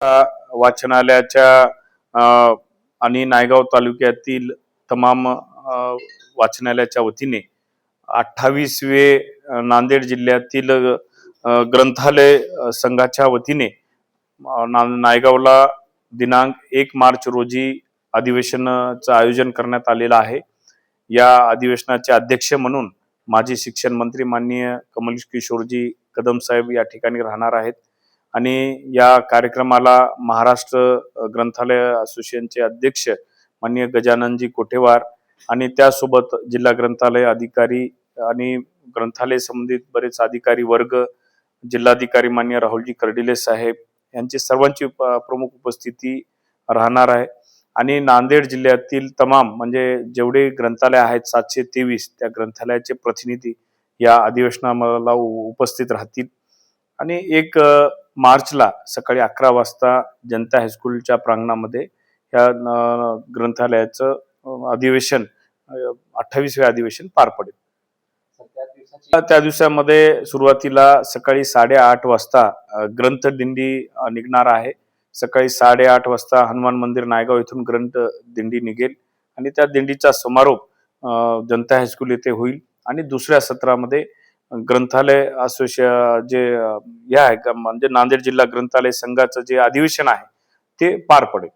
वाचनालयाच्या आणि नायगाव तालुक्यातील तमाम वाचनालयाच्या वतीने 28वे नांदेड जिल्ह्यातील ग्रंथालय संघाच्या वतीने नायगावला दिनांक 1 मार्च रोजी अधिवेशनाचं आयोजन करण्यात आलेलं आहे। या अधिवेशनाचे अध्यक्ष म्हणून माजी शिक्षण मंत्री माननीय कमलेश किशोरजी कदम साहेब या ठिकाणी राहणार आहेत आणि या कार्यक्रमाला महाराष्ट्र ग्रंथालय असोसिएशनचे अध्यक्ष माननीय गजाननजी कोठेवार आणि त्यासोबत जिल्हा ग्रंथालय अधिकारी आणि ग्रंथालय संबंधित बरेच अधिकारी वर्ग, जिल्हाधिकारी माननीय राहुलजी कर्डिले साहेब यांची सर्वांची प्रमुख उपस्थिती राहणार आहे आणि नांदेड जिल्ह्यातील तमाम म्हणजे जेवढे ग्रंथालय आहेत 723 त्या ग्रंथालयाचे प्रतिनिधी या अधिवेशनाला उपस्थित राहतील आणि 1 मार्चला सकाळी 11 वाजता जनता हायस्कूलच्या प्रांगणामध्ये या ग्रंथालयाचं अधिवेशन 28वे अधिवेशन पार पडेल। त्या दिवसामध्ये सुरुवातीला सकाळी 8:30 वाजता ग्रंथ दिंडी निघणार आहे। सकाळी 8:30 वाजता हनुमान मंदिर नायगाव येथून ग्रंथ दिंडी निघेल आणि त्या दिंडीचा समारोप जनता हायस्कूल येथे होईल आणि दुसऱ्या सत्रामध्ये ग्रंथालय असोसिएशन जे या आहे म्हणजे नांदेड जिल्हा ग्रंथालय संघाचं जे अधिवेशन आहे ते पार पडेल।